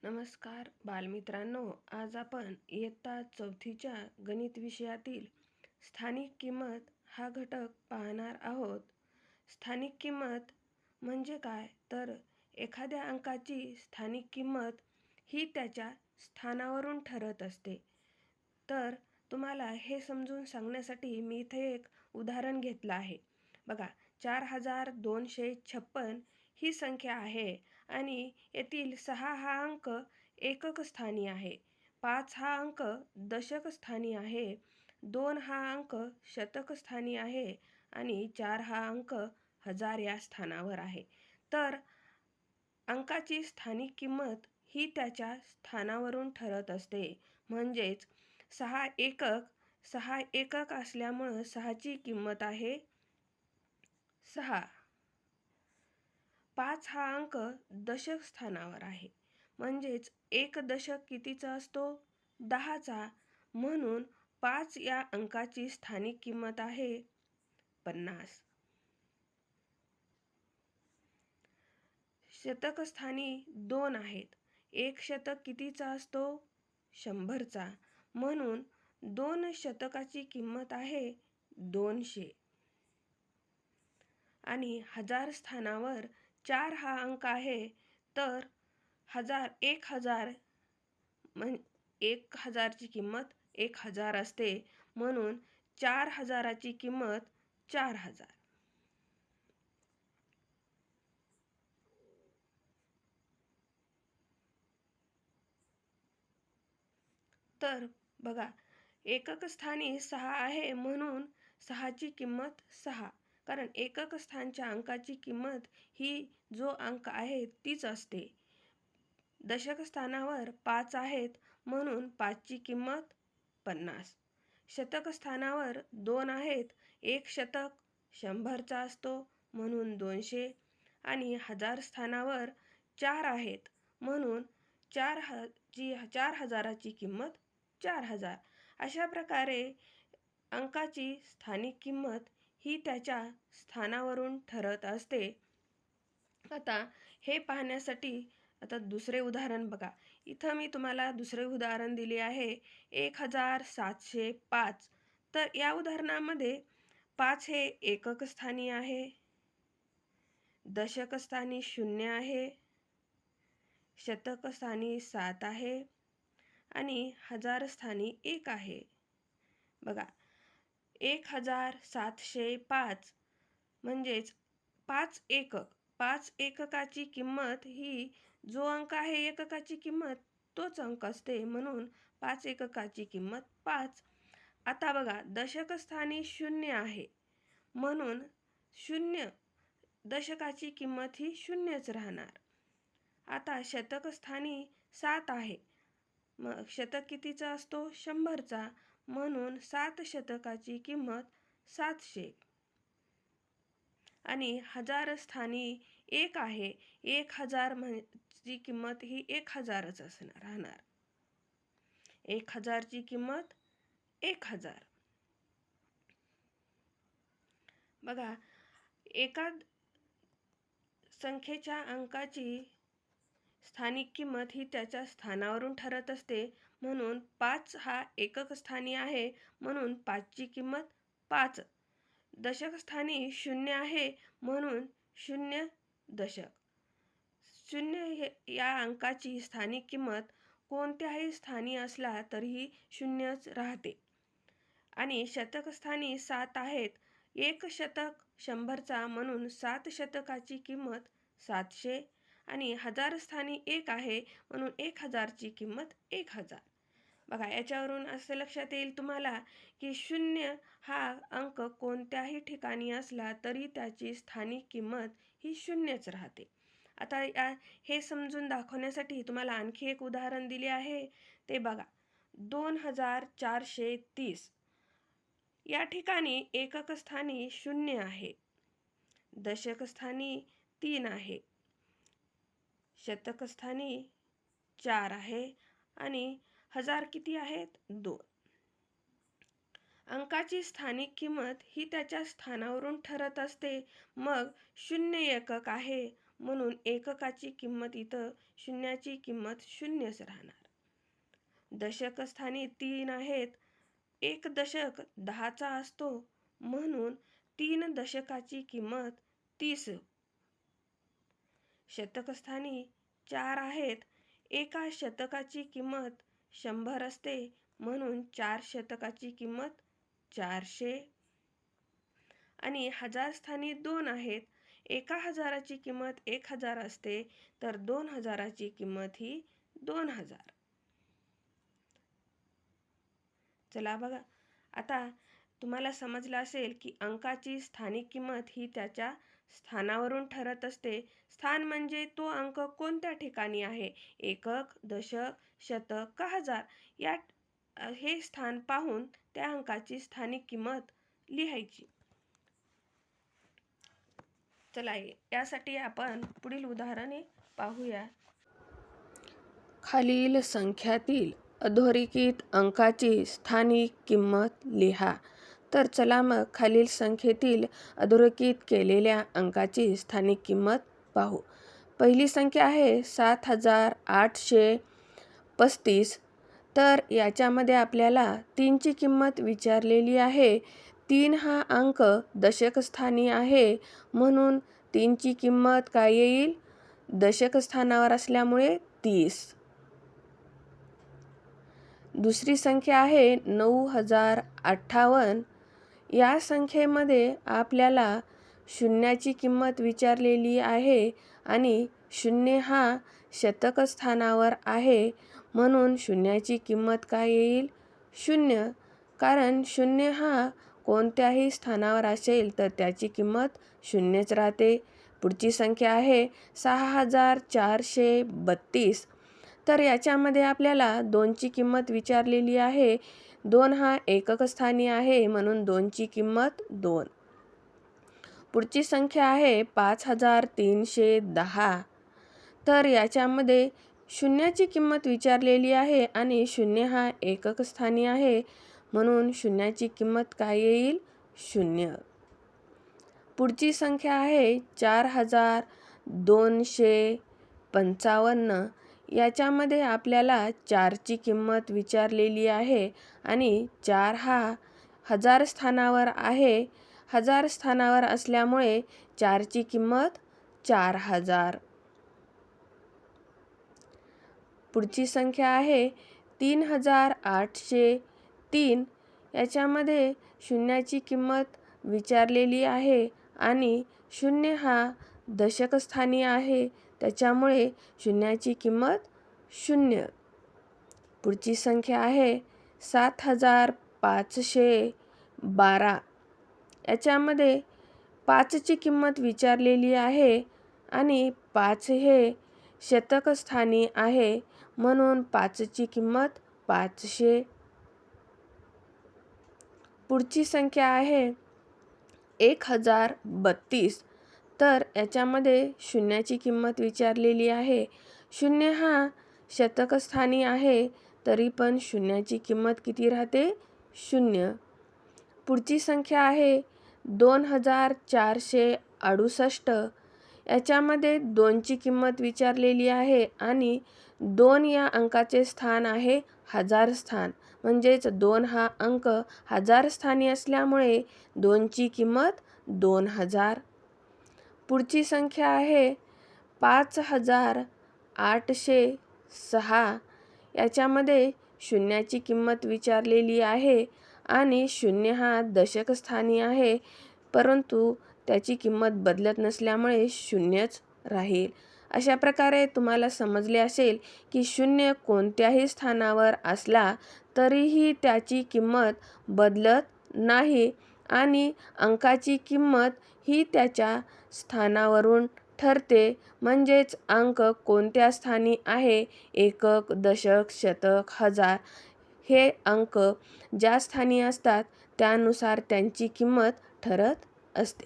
नमस्कार बालमित्रांनो, आज आपण इयत्ता चौथीच्या गणित विषयातील स्थानिक किंमत हा घटक पाहणार आहोत. स्थानिक किंमत म्हणजे काय, तर एखाद्या अंकाची स्थानिक किंमत ही त्याच्या स्थानावरून ठरत असते. तर तुम्हाला हे समजून सांगण्यासाठी मी इथे एक उदाहरण घेतलं आहे. बघा, 4256 ही संख्या आहे आणि येथील 6 हा अंक एकक स्थानी आहे, 5 हा अंक दशक स्थानी आहे, 2 हा अंक शतक स्थानी आहे आणि 4 हा अंक हजार या स्थानावर आहे. तर अंकाची स्थानिक किंमत ही त्याच्या स्थानावरून ठरत असते. म्हणजेच 6 एकक असल्यामुळं 6ची किंमत आहे 6. 5 हा अंक दशक स्थानावर आहे, म्हणजेच एक दशक कितीचा असतो? 10चा. म्हणून 5 या अंकाची स्थानिक किंमत आहे 50. शतक स्थानी 2 आहेत. एक शतक कितीचा असतो? 100चा. म्हणून 2 शतकाची किंमत आहे 200. आणि हजार स्थानावर 4 हा अंक आहे, तर 1000 एक हजारची किंमत 1000 असते. म्हणून 4000ची किंमत 4000. तर बघा, एकक स्थानी 6 आहे म्हणून 6ची किंमत 6. कारण एकक स्थानच्या अंकाची किंमत ही जो अंक आहे तीच असते. दशक स्थानावर 5 आहेत म्हणून 5ची किंमत 50. शतक स्थानावर 2 आहेत. एक शतक 100चा असतो म्हणून 200. आणि हजार स्थानावर 4 आहेत म्हणून 4000ची किंमत 4000. अशा प्रकारे अंकाची स्थानिक किंमत ही त्याच्या स्थानावरून ठरत असते. आता हे पाहण्यासाठी दुसरे उदाहरण बघा. इथं मी तुम्हाला दुसरे उदाहरण दिले आहे 1705. तर या उदाहरणामध्ये 5 हे एकक स्थानी आहे, दशक स्थानी 0 आहे, शतक स्थानी 7 आहे आणि हजार स्थानी 1 आहे. बघा, 1705 म्हणजेच 5 एककाची किंमत ही जो अंक आहे एककाची किंमत तोच अंक असते, म्हणून 5 एककाची किंमत 5. आता बघा, दशक स्थानी 0 आहे म्हणून 0 दशकाची किंमत ही 0च राहणार. आता शतक स्थानी 7 आहे, मग शतक कितीचा असतो? 100चा. म्हणून 7 शतकाची किंमत 700. आणि हजार स्थानी 1 आहे, 1000 ची किंमत ही 1000च राहणार. 1000ची किंमत 1000. बघा, एका संख्येच्या अंकाची स्थानिक किंमत ही त्याच्या स्थानावरून ठरत असते. म्हणून 5 हा एकक स्थानी आहे म्हणून 5ची किंमत 5. दशक स्थानी 0 आहे म्हणून 0 दशक. 0 या अंकाची स्थानिक किंमत कोणत्याही स्थानी असला तरीही 0च राहते. आणि शतक स्थानी 7 आहेत. एक शतक 100चा म्हणून 7 शतकाची किंमत 700. आणि हजार स्थानी 1 आहे म्हणून 1000ची किंमत 1000. बघा, याच्यावरून असं लक्षात येईल तुम्हाला की 0 हा अंक कोणत्याही ठिकाणी असला तरी त्याची स्थानिक किंमत ही 0च राहते. आता हे समजून दाखवण्यासाठी तुम्हाला आणखी एक उदाहरण दिले आहे, ते बघा. 2430 या ठिकाणी एकक स्थानी 0 आहे, दशक स्थानी 3 आहे, शतक स्थानी 4 आहे आणि हजार किती आहेत? 2. अंकाची स्थानिक किंमत ही त्याच्या स्थानावरून ठरत असते. मग 0 एकक आहे म्हणून एककाची किंमत इथं शून्याची किंमत शून्यच राहणार. दशक स्थानी 3 आहेत. एक दशक 10चा असतो म्हणून 3 दशकाची किंमत 30. शतक स्थानी 4 आहेत. एका शतकाची किंमत 100 असते म्हणून 4 शतकाची किंमत 400. आणि हजार स्थानी 2 आहेत. एका हजाराची किंमत 1000 असते तर 2000ची किंमत ही 2000. चला बघा, आता तुम्हाला समजलं असेल की अंकाची स्थानिक किंमत ही त्याच्या स्थानावरून ठरत असते. स्थान म्हणजे तो अंक कोणत्या ठिकाणी आहे, एकक, दशक, शतक का हजार, हे स्थान पाहून त्या अंकाची स्थानिक किंमत लिहायची. चला यासाठी आपण पुढील उदाहरणे पाहूया. खालील संख्यातील अधोरेखित अंकाची स्थानिक किंमत लिहा. तर चला मग खालील संख्येतील अधोरेखित केलेल्या अंकाची स्थानिक किंमत पाहू. पहिली संख्या आहे 7835. तर याच्यामध्ये आपल्याला 3 ची किंमत विचारलेली आहे. 3 हा अंक दशक स्थानी आहे म्हणून 3 ची किंमत काय येईल, दशक स्थानावर असल्यामुळे 30. दुसरी संख्या आहे 9058. या संख्येमध्ये आपल्याला शून्याची किंमत विचारलेली आहे आणि 0 हा शतक स्थानावर आहे म्हणून शून्याची किंमत काय येईल, 0. कारण 0 हा कोणत्याही स्थानावर असेल तर त्याची किंमत 0च राहते. पुढची संख्या आहे 6432. तर याच्यामध्ये आपल्याला 2 ची किंमत विचारलेली आहे. 2 हा एकक स्थानी आहे म्हणून 2 ची किंमत 2. पुढची संख्या आहे 5310. तर याच्यामध्ये शून्याची किंमत विचारलेली आहे आणि 0 हा एकक स्थानी आहे म्हणून शून्याची किंमत काय येईल, 0. पुढची संख्या आहे 4255. याच्यामध्ये आपल्याला 4 ची किंमत विचारलेली आहे आणि 4 हा हजार स्थानावर आहे. हजार स्थानावर असल्यामुळे 4 ची किंमत 4000. पुढची संख्या आहे 3803. याच्यामध्ये शून्याची किंमत विचारलेली आहे आणि 0 हा दशक स्थानी आहे त्याच्यामुळे शून्याची किंमत 0. पुढची संख्या आहे 7512. याच्यामध्ये 5 ची किंमत विचारलेली आहे आणि 5 हे शतक स्थानी आहे म्हणून 5 ची किंमत 500. पुढची संख्या आहे 1032. तर याच्यामध्ये शून्याची किंमत विचारलेली आहे. 0 हा शतक स्थानी आहे तरी पण शून्याची किंमत किती राहते, 0. पुढची संख्या आहे 2468. याच्यामध्ये 2 ची किंमत विचारलेली आहे आणि 2 या अंकाचे स्थान आहे हजार स्थान, म्हणजेच 2 हा अंक हजार स्थानी असल्यामुळे 2 ची किंमत 2000. पुढची संख्या आहे 5806. याच्यामध्ये शून्याची किंमत विचारलेली आहे आणि 0 हा दशक स्थानी आहे परंतु त्याची किंमत बदलत नसल्यामुळे 0च राहील. अशा प्रकारे तुम्हाला समजले असेल की 0 कोणत्याही स्थानावर असला तरीही त्याची किंमत बदलत नाही आणि अंकाची किंमत ही त्याच्या स्थानावरून ठरते. म्हणजेच अंक कोणत्या स्थानी आहे, एकक, दशक, शतक, हजार, हे अंक ज्या स्थानी असतात त्यानुसार त्यांची किंमत ठरत असते.